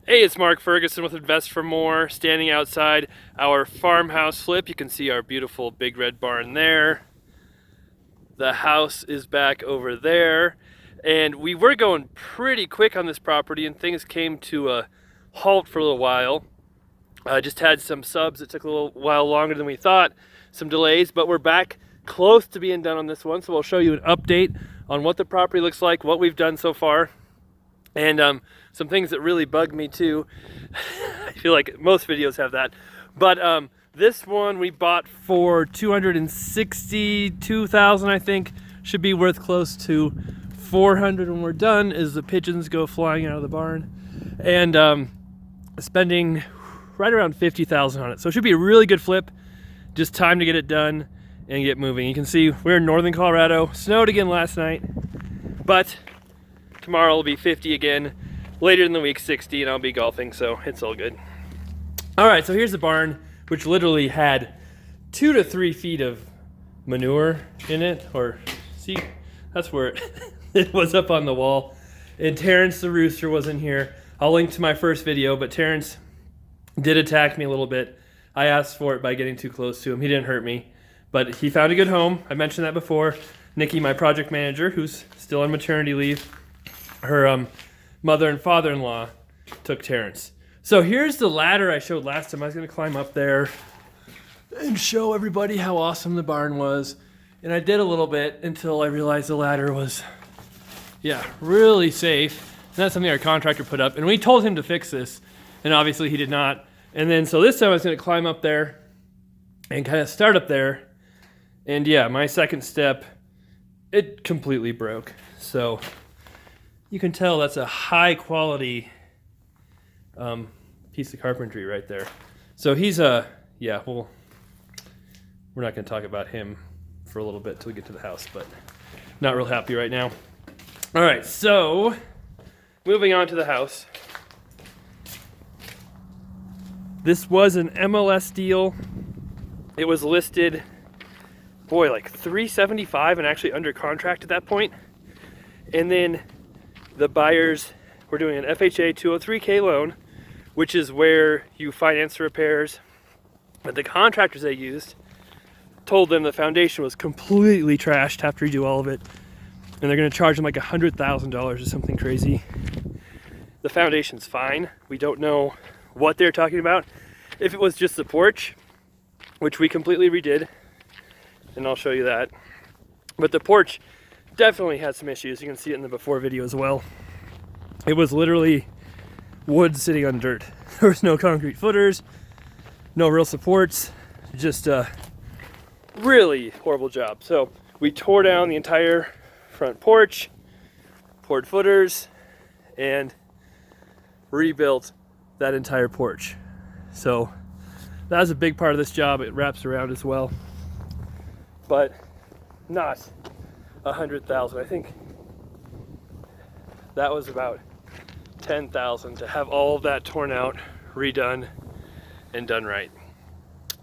Hey, it's Mark Ferguson with Invest for More, standing outside our farmhouse flip. You can see our beautiful big red barn there. The house is back over there. And we were going pretty quick on this property and things came to a halt for a little while. I just had some subs that took a little while longer than we thought, some delays, but we're back close to being done on this one. So we'll show you an update on what the property looks like, what we've done so far. And some things that really bug me too. I feel like most videos have that. But this one we bought for $262,000, I think. Should be worth close to $400 when we're done, as the pigeons go flying out of the barn. And spending right around $50,000 on it. So it should be a really good flip. Just time to get it done and get moving. You can see we're in northern Colorado. Snowed again last night, but tomorrow will be 50 again. Later in the week, 60, and I'll be golfing, so it's all good. All right, so here's the barn, which literally had 2 to 3 feet of manure in it. Or, see, that's where it was up on the wall. And Terrence the rooster was in here. I'll link to my first video, but Terrence did attack me a little bit. I asked for it by getting too close to him. He didn't hurt me, but he found a good home. I mentioned that before. Nikki, my project manager, who's still on maternity leave, her mother and father-in-law took Terrence. So here's the ladder I showed last time. I was going to climb up there and show everybody how awesome the barn was. And I did a little bit until I realized the ladder was, really safe. And that's something our contractor put up. And we told him to fix this, and obviously he did not. And then so this time I was going to climb up there and kind of start up there. And yeah, my second step, it completely broke. So you can tell that's a high quality piece of carpentry right there. So he's we're not going to talk about him for a little bit till we get to the house, but not real happy right now. All right, so moving on to the house. This was an MLS deal. It was listed, like $375 and actually under contract at that point. And then the buyers were doing an FHA 203K loan, which is where you finance the repairs. But the contractors they used told them the foundation was completely trashed, have to redo all of it. And they're going to charge them like $100,000 or something crazy. The foundation's fine. We don't know what they're talking about. If it was just the porch, which we completely redid, and I'll show you that. But the porch definitely had some issues. You can see it in the before video as well. It was literally wood sitting on dirt. There was no concrete footers, no real supports, just a really horrible job. So we tore down the entire front porch, poured footers, and rebuilt that entire porch. So that was a big part of this job. It wraps around as well, but not $100,000. I think that was about $10,000 to have all of that torn out, redone, and done right.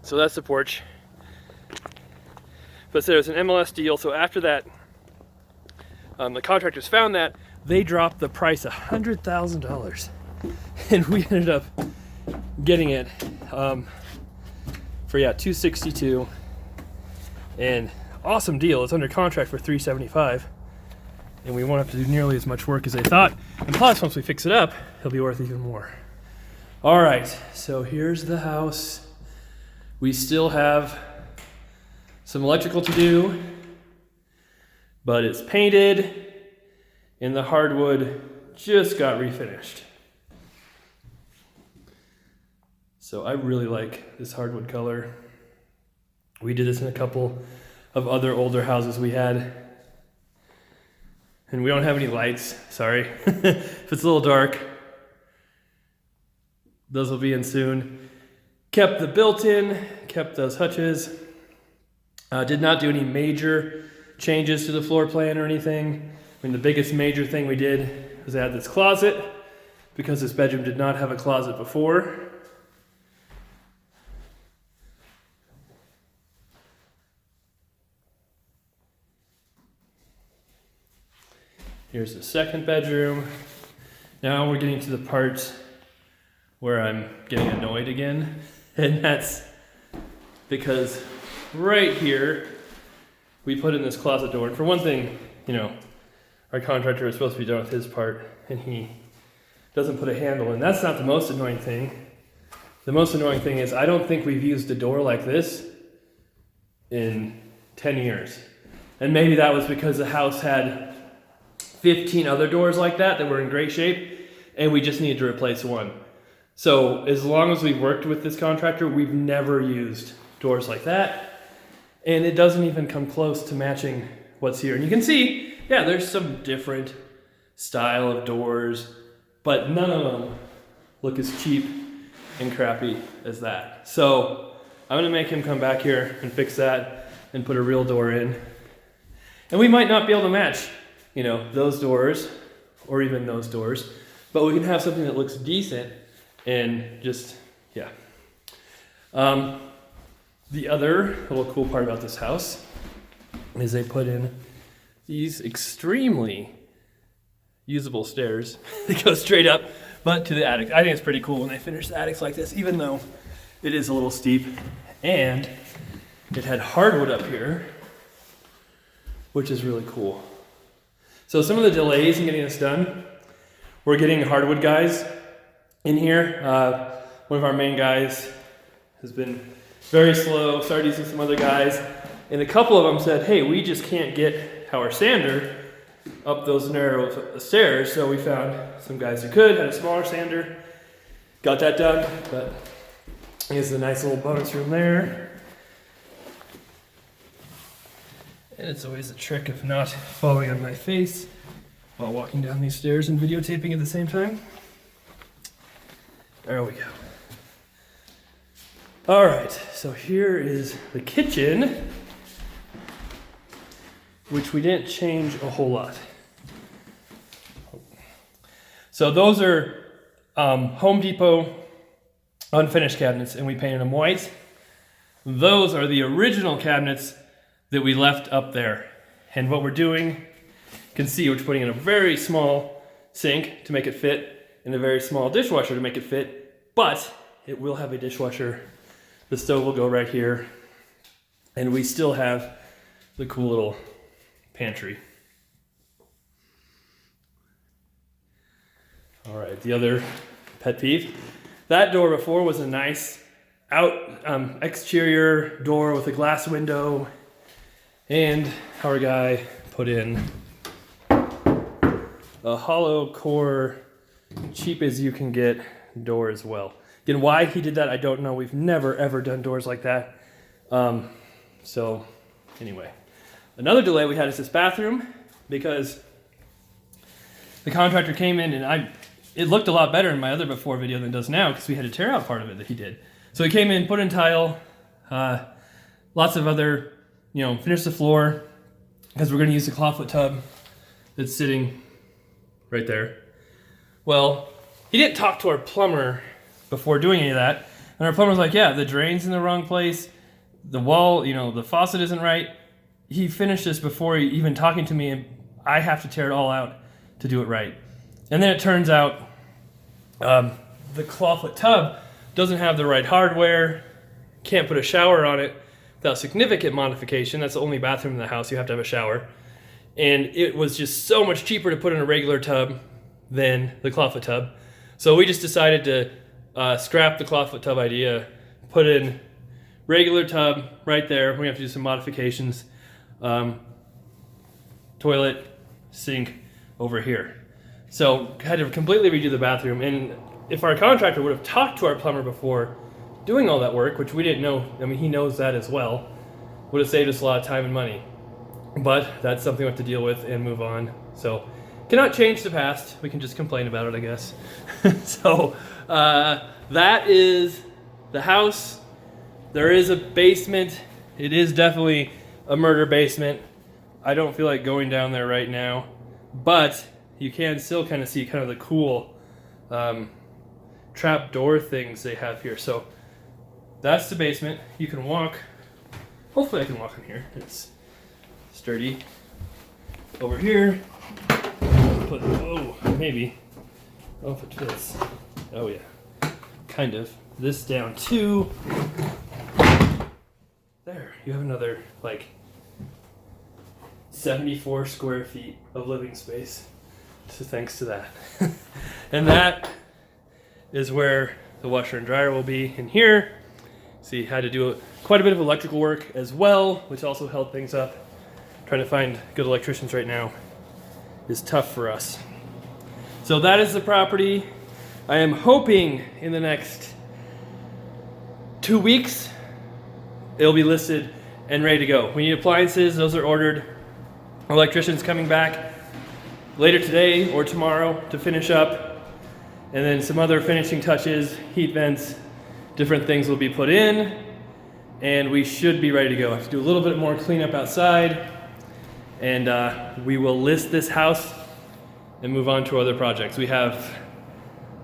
So that's the porch. But so there's an MLS deal. So after that, the contractors found that they dropped the price $100,000, and we ended up getting it for $262, and awesome deal. It's under contract for $375, and we won't have to do nearly as much work as they thought. And plus, once we fix it up, it'll be worth even more. All right, so here's the house. We still have some electrical to do, but it's painted, and the hardwood just got refinished. So I really like this hardwood color. We did this in a couple of other older houses we had. And we don't have any lights, sorry. If it's a little dark, those will be in soon. Kept the built-in, kept those hutches. Did not do any major changes to the floor plan or anything. I mean, the biggest major thing we did was add this closet, because this bedroom did not have a closet before. Here's the second bedroom. Now we're getting to the part where I'm getting annoyed again. And that's because right here, we put in this closet door. And for one thing, you know, our contractor is supposed to be done with his part, and he doesn't put a handle in. That's not the most annoying thing. The most annoying thing is I don't think we've used a door like this in 10 years. And maybe that was because the house had 15 other doors like that were in great shape, and we just needed to replace one. So as long as we've worked with this contractor, we've never used doors like that. And it doesn't even come close to matching what's here. And you can see, yeah, there's some different style of doors, but none of them look as cheap and crappy as that. So I'm gonna make him come back here and fix that and put a real door in. And we might not be able to match, you know, those doors or even those doors, but we can have something that looks decent and just, yeah. The other little cool part about this house is they put in these extremely usable stairs that go straight up, but to the attic. I think it's pretty cool when they finish the attics like this, even though it is a little steep. And it had hardwood up here, which is really cool. So some of the delays in getting this done, we're getting hardwood guys in here. One of our main guys has been very slow, started using some other guys, and a couple of them said, hey, we just can't get our sander up those narrow stairs, so we found some guys who could, had a smaller sander, got that done, but here's a nice little bonus room there. And it's always a trick of not falling on my face while walking down these stairs and videotaping at the same time. There we go. All right, so here is the kitchen, which we didn't change a whole lot. So those are Home Depot unfinished cabinets, and we painted them white. Those are the original cabinets that we left up there. And what we're doing, you can see we're putting in a very small sink to make it fit, and a very small dishwasher to make it fit, but it will have a dishwasher. The stove will go right here, and we still have the cool little pantry. All right, the other pet peeve. That door before was a nice exterior door with a glass window, and our guy put in a hollow core, cheap as you can get door as well. Again, why he did that, I don't know. We've never ever done doors like that. So anyway, another delay we had is this bathroom, because the contractor came in and it looked a lot better in my other before video than it does now, because we had to tear out part of it that he did. So he came in, put in tile, lots of other, finished the floor, because we're going to use the clawfoot tub that's sitting right there. Well, he didn't talk to our plumber before doing any of that. And our plumber's like, yeah, the drain's in the wrong place. The wall, the faucet isn't right. He finished this before even talking to me, and I have to tear it all out to do it right. And then it turns out the clawfoot tub doesn't have the right hardware, can't put a shower on it without significant modification. That's the only bathroom in the house. You have to have a shower. And it was just so much cheaper to put in a regular tub than the clawfoot tub. So we just decided to scrap the clawfoot tub idea, put in regular tub right there. We have to do some modifications. Toilet, sink over here. So had to completely redo the bathroom. And if our contractor would have talked to our plumber before doing all that work, which we didn't know, he knows that as well, would have saved us a lot of time and money. But that's something we have to deal with and move on. So cannot change the past. We can just complain about it, I guess. So that is the house. There is a basement. It is definitely a murder basement. I don't feel like going down there right now, but you can still kind of see kind of the cool trap door things they have here. So that's the basement. You can walk. Hopefully I can walk in here. It's sturdy. Over here. Maybe. Oh, if it fits. Oh yeah. kind of, this down too. There, you have another like 74 square feet of living space. So thanks to that. And that is where the washer and dryer will be in here. See, had to do quite a bit of electrical work as well, which also held things up. Trying to find good electricians right now is tough for us. So that is the property. I am hoping in the next 2 weeks, it'll be listed and ready to go. We need appliances, those are ordered. Electricians coming back later today or tomorrow to finish up. And then some other finishing touches, heat vents, different things will be put in. And we should be ready to go. I have to do a little bit more cleanup outside. And we will list this house and move on to other projects. We have,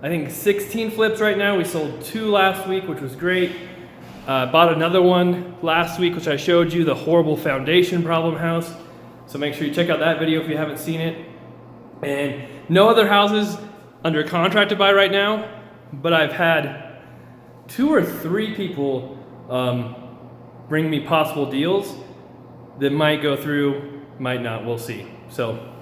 I think, 16 flips right now. We sold 2 last week, which was great. Bought another one last week, which I showed you, the horrible foundation problem house. So make sure you check out that video if you haven't seen it. And no other houses under contract to buy right now, but I've had 2 or 3 people bring me possible deals that might go through, might not, we'll see. So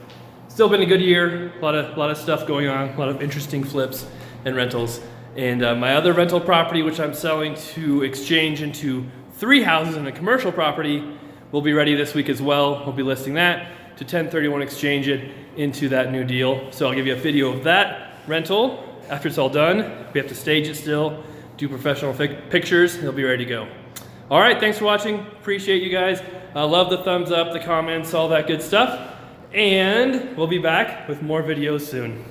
still been a good year, a lot of stuff going on, a lot of interesting flips and rentals. And my other rental property, which I'm selling to exchange into 3 houses and a commercial property, will be ready this week as well. We'll be listing that to 1031 exchange it into that new deal. So I'll give you a video of that rental after it's all done. We have to stage it still, do professional pictures, and it'll be ready to go. All right, thanks for watching. Appreciate you guys. I love the thumbs up, the comments, all that good stuff. And we'll be back with more videos soon.